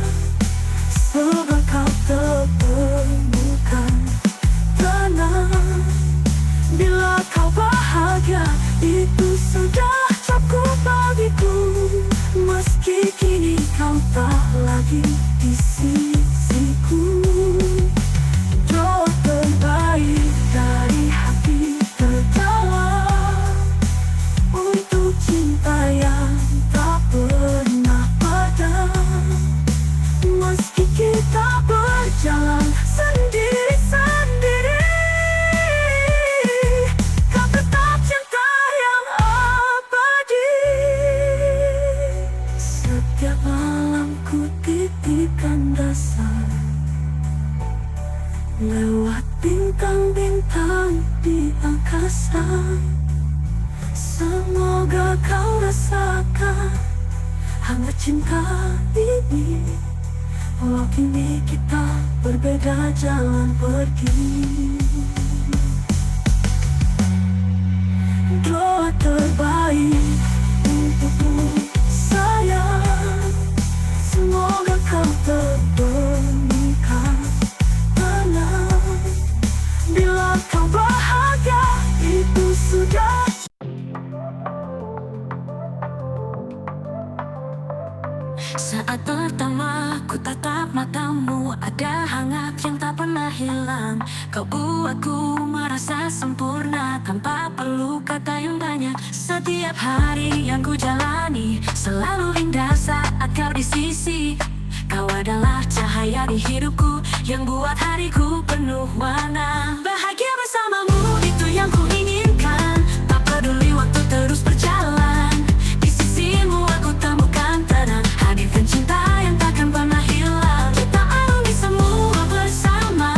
semoga kau temukan tenang. Bila kau bahagia, itu sudah cukup bagiku. Meski kini kau tak lagi di sisiku. Doa terbaik dari hati terdalam untuk cinta yang tak pernah padam. Meski kita berjalan sendiri-sendiri, kau tetap cinta yang abadi. Setiap malam ku titipkan dasar lewat bintang-bintang di angkasa. Semoga kau rasakan hangat cinta ini. Walau kini kita berbeda jalan pergi. Doa terbaik untukmu sayang, Saat pertama ku tatap matamu, ada hangat yang tak pernah hilang. Kau buatku merasa sempurna tanpa perlu kata yang banyak. Setiap hari yang ku jalani selalu indah saat kau di sisi. Kau adalah cahaya di hidupku yang buat hariku penuh warna. Bahagia bersamamu itu yang ku inginkan, tak peduli waktu terus berjalan. Di sisimu aku temukan tenang, hadirkan cinta yang takkan pernah hilang. Kita alami semua bersama,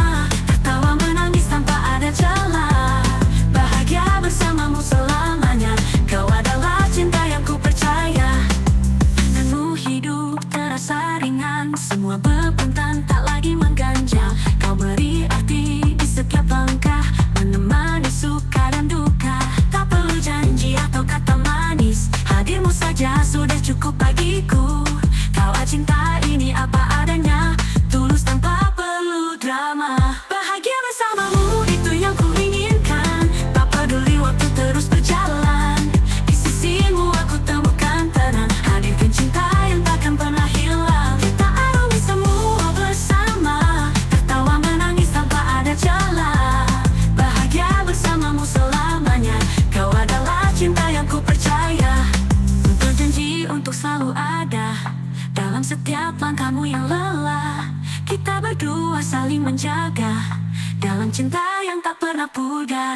tertawa menangis tanpa ada celah. Bahagia bersamamu selamanya, kau adalah cinta yang ku percaya. Denganmu hidup terasa ringan, semua beban tak lagi mengganjal. Kau beri arti di setiap langkah, menemani suka dan duka. Tak perlu janji atau kata manis, hadirmu saja sudah cukup bagiku. Kau cinta ini apa adanya, tulus tanpa perlu drama. Bahagia bersamamu itu yang ku inginkan, tak peduli waktu terus berjalan. Di sisimu aku temukan tenang, hadirkan cinta yang takkan pernah hilang. Kita alami semua bersama, tertawa menangis tanpa ada celah. Bahagia bersamamu selamanya, kau adalah cinta yang ku percaya. Berjanji untuk selalu ada dalam setiap langkahmu yang lelah. Kita berdua saling menjaga dalam cinta yang tak pernah pudar.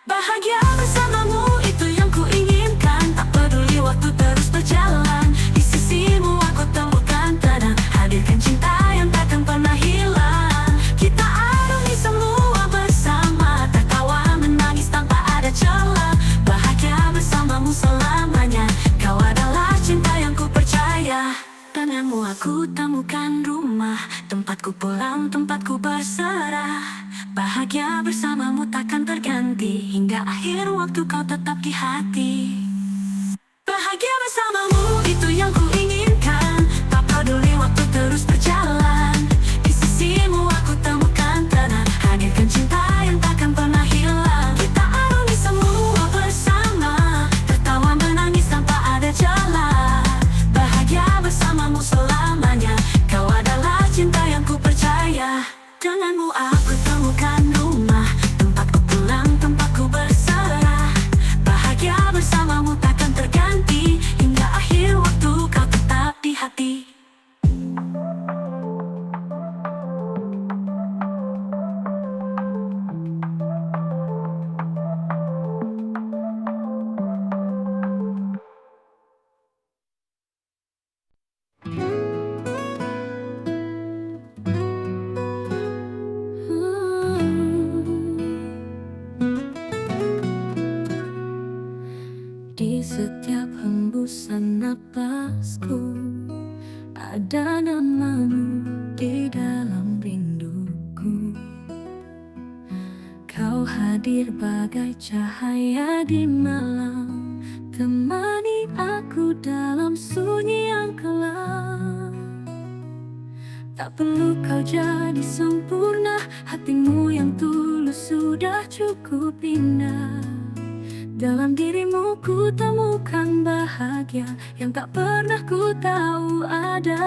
Bahagia bersamamu itu yang ku inginkan, tak peduli waktu terus berjalan. Di sisimu aku temukan tenang, hadirkan cinta yang takkan pernah hilang. Kita alami semua bersama, tertawa menangis tanpa ada celah. Bahagia bersamamu selamanya, kau adalah cinta yang ku percaya. Denganmu aku temukan rumah, tempatku pulang, tempatku berserah. Bahagia bersamamu takkan terganti, hingga akhir waktu kau tetap di hati. Bahagia bersamamu itu yang ku inginkan, tak peduli waktu terus berjalan. Di sisimu aku temukan tenang, hadirkan cinta yang takkan pernah hilang. Kita alami semua bersama, tertawa menangis tanpa ada celah. Bahagia bersamamu selamanya, kau adalah cinta yang ku percaya. Denganmu aku temukan rumah, tempatku pulang, tempatku berserah. Bahagia bersamamu takkan terganti, hingga akhir waktu kau tetap di hati. Di setiap hembusan napasku, ada namamu di dalam rinduku. Kau hadir bagai cahaya di malam, temani aku dalam sunyi yang kelam. Tak perlu kau jadi sempurna, hatimu yang tulus sudah cukup indah. Dalam dirimu ku temukan bahagia yang tak pernah ku tahu ada.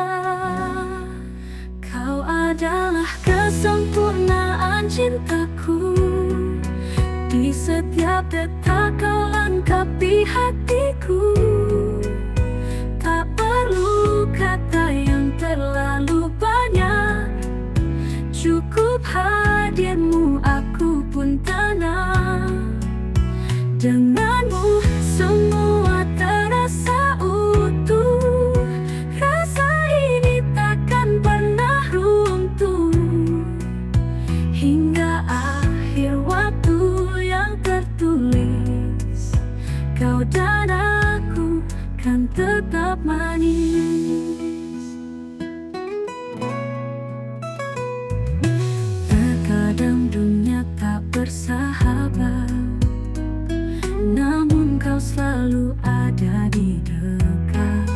Kau adalah kesempurnaan cintaku, di setiap detak kau lengkapi hatiku. Tak perlu kata yang terlalu banyak, cukup hadirmu aku pun tenang. Denganmu semua terasa utuh, rasa ini takkan pernah runtuh. Hingga akhir waktu yang tertulis, kau dan aku kan tetap manis. Terkadang dunia tak bersahabat, namun kau selalu ada di dekat,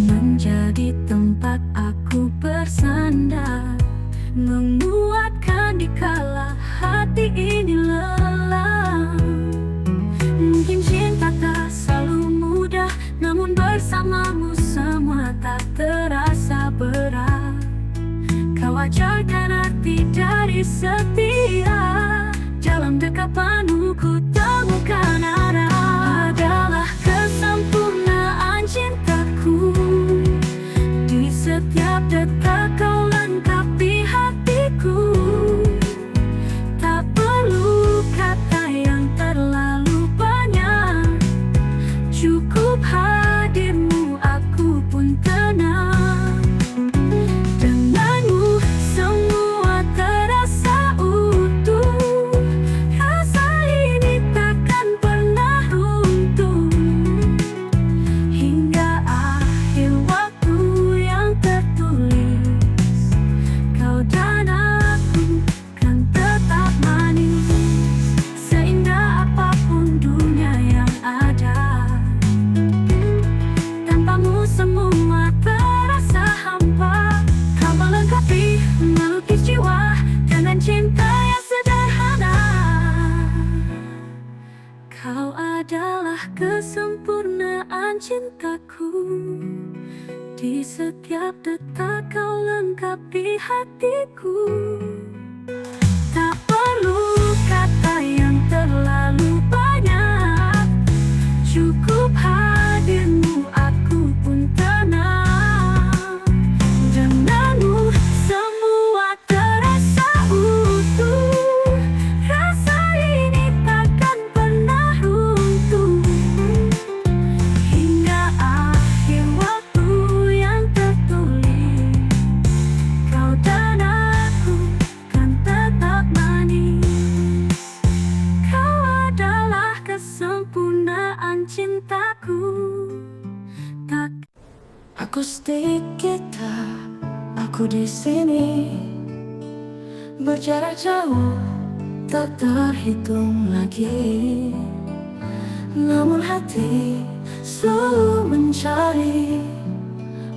menjadi tempat aku bersandar, menguatkan dikala hati ini lelah. Mungkin cinta tak selalu mudah, namun bersamamu wajar kan arti dari setia. Dalam dekapanmu ku temukan arah. Adalah kesempurnaan cintaku. Di setiap detak kau lengkapi hatiku. Tak perlu kata yang terlalu banyak, cukup hadirmu aku pun tenang. Denganmu semua terasa utuh. Rasa ini takkan pernah runtuh. Hingga akhir waktu yang tertulis, kau dan aku kan tetap manis. Seindah apapun dunia yang ada, tanpamu semua terasa hampa. Kau melengkapi, melukis jiwa dengan cinta yang sederhana. Kau adalah kesempurnaan cintaku. Di setiap detak kau lengkapi hatiku. Tak perlu kata yang terlalu banyak, cukup hadirmu aku pun tenang. Denganmu semua terasa utuh. Rasa ini takkan pernah runtuh. Hingga akhir waktu yang tertulis, kau dan aku kan tetap manis. Kau adalah kesempurnaan cintaku. Tak akustik kita, aku di sini berjarak jauh, tak terhitung lagi. Namun hati selalu mencari,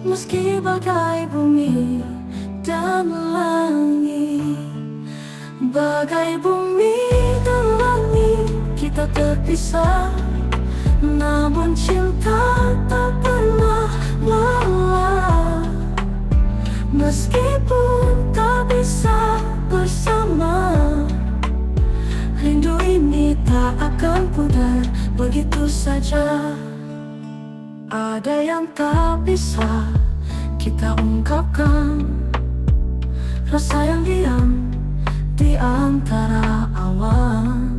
meski bagai bumi dan langit. Bagai bumi dan langit kita terpisah, namun cinta tak pernah lelah. Meskipun tak bisa bersama, rindu ini tak akan pudar begitu saja. Ada yang tak bisa kita ungkapkan, rasa yang diam di antara awan.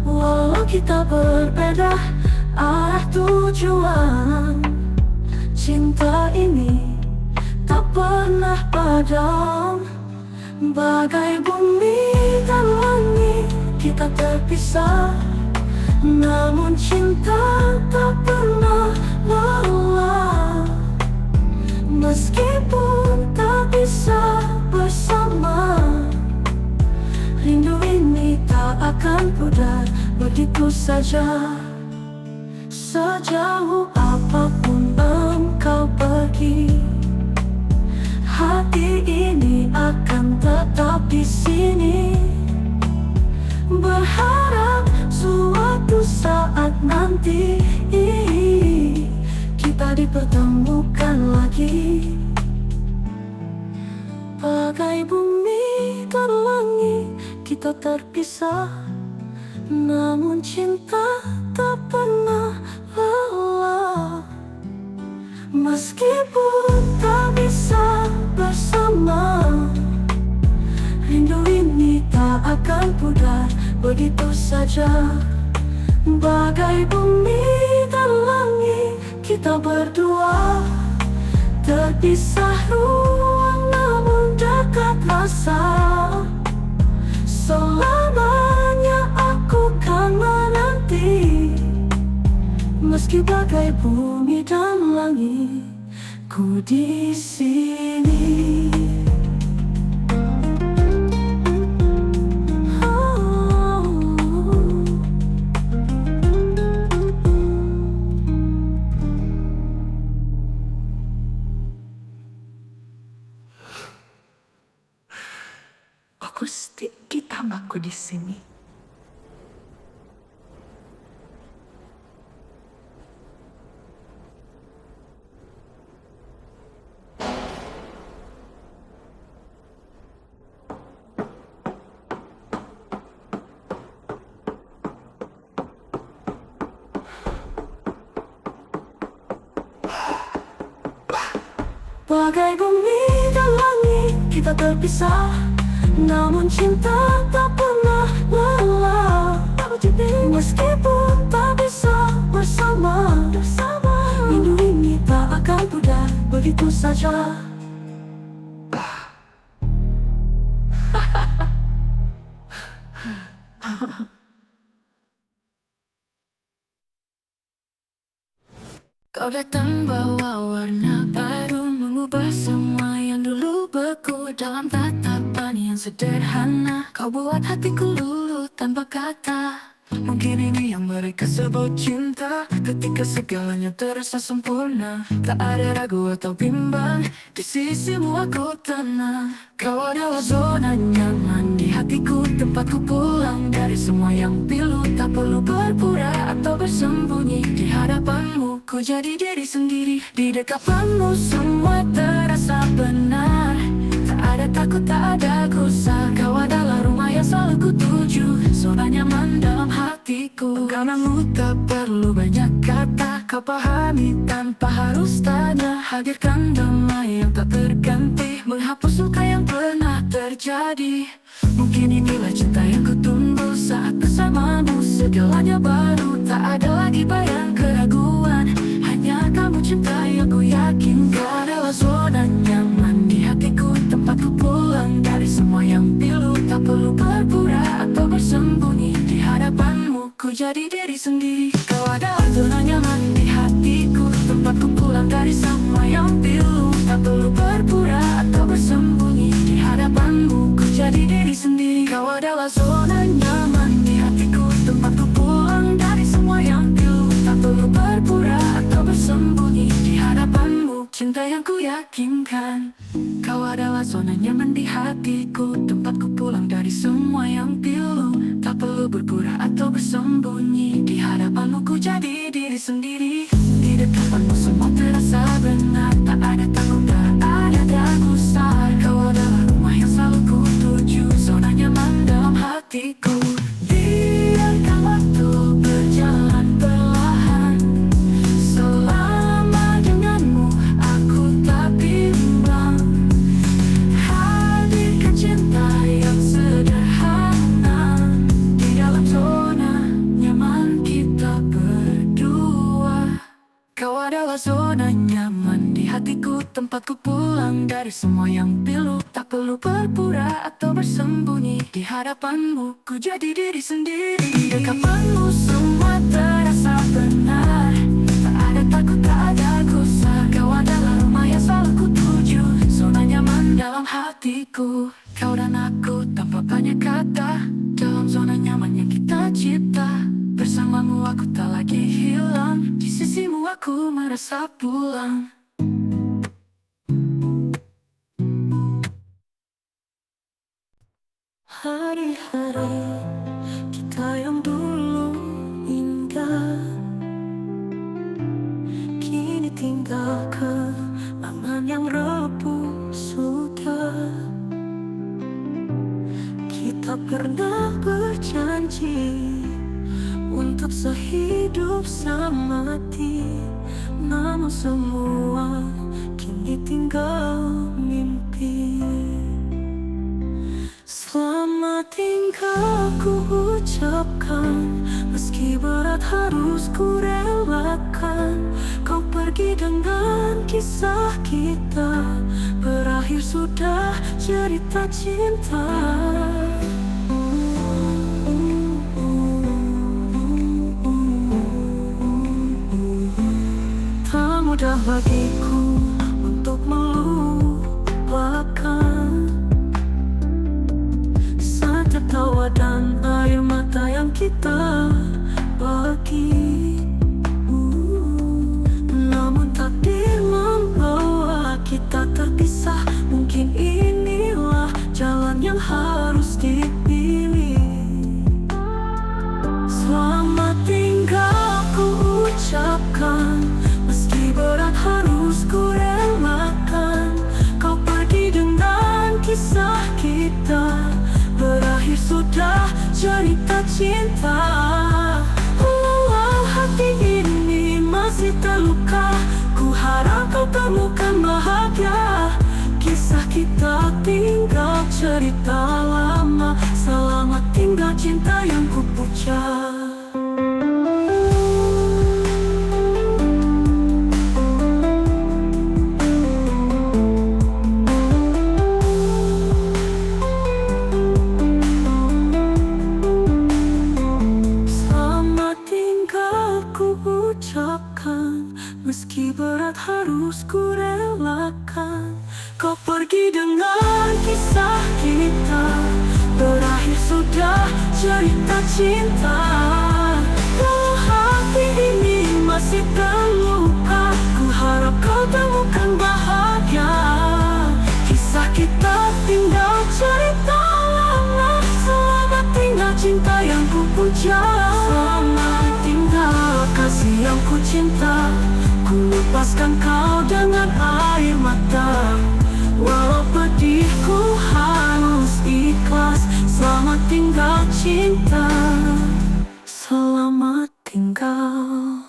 Walau kita berbeda arah tujuan, cinta ini tak pernah padam. Bagai bumi dan langit kita terpisah, namun cinta tak pernah lelah. Meskipun tak bisa bersama, rindu ini tak akan pudar begitu saja. Sejauh apapun engkau pergi, hati ini akan tetap di sini. Berharap suatu saat nanti kita dipertemukan lagi. Bagai bumi dan langit kita terpisah, namun cinta tak pernah lelah. Meskipun tak bisa bersama, rindu ini tak akan pudar begitu saja. Bagai bumi dan langit kita berdua, terpisah ruang namun dekat rasa. Selamanya aku kan menanti, meski bagai bumi dan langit ku di sini. Akustik kita aku di sini. Bagai bumi dan langit kita terpisah, namun cinta tak pernah lelah. Meskipun tak bisa bersama, rindu ini tak akan pudar begitu saja. Kau datang bawa warna baru, mengubah semua yang dulu beku dalam tatapan yang sederhana. Kau buat hatiku luluh tanpa kata. Mungkin ini yang mereka sebut cinta, ketika segalanya terasa sempurna. Tak ada ragu atau bimbang, di sisimu aku tenang. Kau adalah zona nyaman di hatiku, tempatku pulang dari semua yang pilu. Tak perlu berpura atau bersembunyi, di hadapanmu ku jadi diri sendiri. Di dekatmu semua terasa benar, tak ada takut, tak ada gusar. Kau adalah rumah yang selalu ku tuju, zona nyaman dalam hatiku. Karenamu tak perlu banyak kata, kau pahami tanpa harus tanya. Hadirkan damai yang tak terganti, menghapus luka yang pernah terjadi. Mungkin inilah cinta yang kutunggu, saat bersamamu segalanya baru. Tak ada lagi bayang keraguan, hanya kamu cinta yang ku yakin. Kau adalah zona nyaman di hatiku, tempatku pulang dari semua yang pilu. Tak perlu berpura atau bersembunyi, di hadapanmu ku jadi diri sendiri. Kau adalah zona nyaman di hatiku, tempatku pulang dari semua yang pilu. Tak perlu berpura atau bersembunyi, di hadapanmu ku jadi diri sendiri. Kau adalah zona nyaman di hatiku, tempatku pulang dari semua yang pilu. Tak perlu berpura atau bersembunyi, di hadapanmu cinta yang ku yakinkan. Kau adalah zona nyaman di hatiku, tempatku pulang dari semua yang pilu. Tak perlu berpura atau bersembunyi, di hadapanmu ku jadi diri sendiri. Di dekatmu semua terasa benar, tak ada takut, tak ada gusar. Kau adalah rumah yang selalu ku tuju, zona nyaman dalam hatiku. Biarkan waktu berjalan perlahan, selama denganmu aku tak bimbang. Hadirkan cinta yang sederhana, di dalam zona nyaman kita berdua. Kau adalah zona nyaman di hatiku, tempatku pulang dari semua yang pilu. Tak perlu berpura atau bersembunyi, di hadapanmu ku jadi diri sendiri. Di dekatmu semua terasa benar, tak ada takut, tak ada gusar. Kau adalah rumah yang selalu ku tuju, zona nyaman dalam hatiku. Kau dan aku tanpa banyak kata, dalam zona nyaman yang kita cipta. Bersamamu aku tak lagi hilang, di sisimu aku merasa pulang. Hari-hari kita yang dulu indah, kini tinggal kenangan yang repuh sudah. Kita pernah berjanji untuk sehidup semati, namun semua kini tinggal mimpi. Selamat tinggal ku ucapkan, meski berat harus ku relakan. Kau pergi dengan kisah kita, berakhir sudah cerita cinta. Tak mudah bagiku untuk melupakan setiap tawa dan air mata yang kita bagi. Namun takdir membawa kita terpisah, mungkin inilah jalan yang harus dipilih. Selamat tinggal ku ucapkan, meski berat harus ku relakan. Kau pergi dengan kisah kita, berakhir sudah cerita cinta. Walau hati ini masih terluka, ku harap kau temukan bahagia. Kisah kita tinggal cerita lama. Selamat tinggal cinta yang ku puja. Meski berat harus ku relakan. Kau pergi dengan kisah kita, berakhir sudah cerita cinta. Kalau hati ini masih terluka, ku harap kau temukan bahagia. Kisah kita tinggal cerita lama. Selamat tinggal cinta yang ku puja. Selamat tinggal kasih yang ku cinta. Ku lepaskan kau dengan air mata. Walau pedihku harus ikhlas. Selamat tinggal cinta. Selamat tinggal.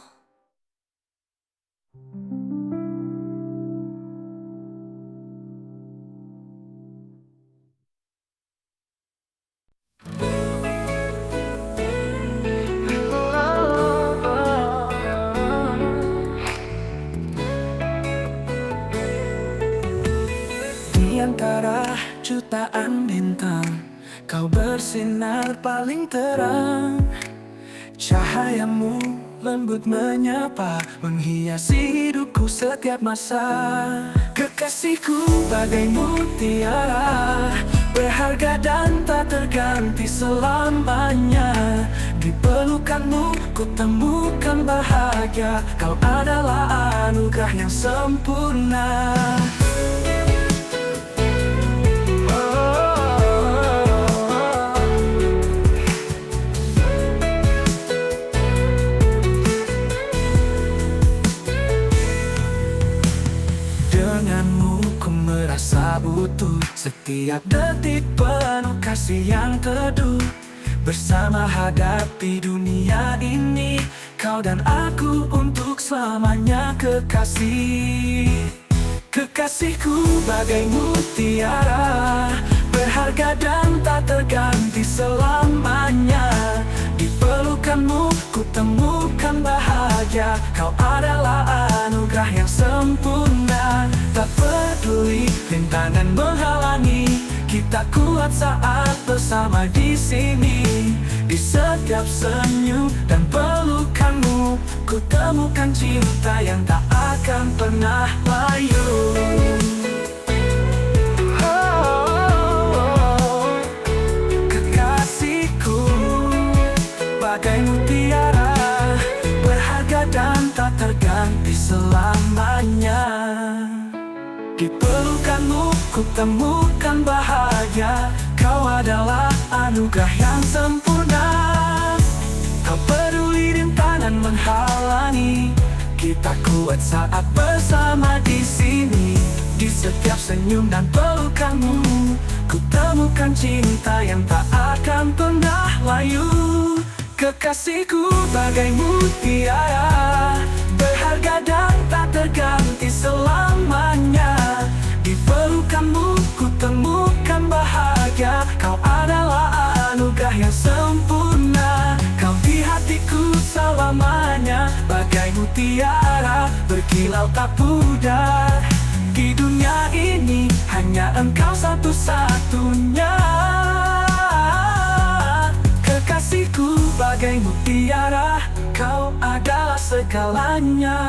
Di antara jutaan bintang, kau bersinar paling terang. Cahayamu lembut menyapa, menghiasi hidupku setiap masa. Kekasihku bagai mutiara, berharga dan tak terganti selamanya. Di pelukanmu ku temukan bahagia. Kau adalah anugerah yang sempurna. Denganmu ku merasa butuh, setiap detik penuh kasih yang teduh. Bersama hadapi dunia ini, kau dan aku untuk selamanya kekasih. Kekasihku bagai mutiara, berharga dan tak terganti selamanya. Di pelukanmu ku temukan bahagia. Kau adalah anugerah yang sempurna. Tak peduli rintangan menghalangi, kita kuat saat bersama di sini. Di setiap senyum dan pelukanmu, ku temukan cinta yang tak akan pernah layu. Kekasihku bagai mutiara, berharga dan tak terganti selamanya. Di pelukanmu ku temukan bahagia. Kau adalah anugerah yang sempurna. Kau peduli rintangan menghalangi, kita kuat saat bersama di sini. Di setiap senyum dan pelukanmu, ku temukan cinta yang tak akan pernah layu. Kekasihku bagai mutiara, berharga dan tak terganti selamanya. Di pelukanmu ku temukan bahagia. Kau adalah anugerah yang sempurna. Kau di hatiku selamanya, bagai mutiara berkilau tak pudar. Di dunia ini hanya engkau satu-satunya. Kekasihku bagai mutiara, kau adalah segalanya.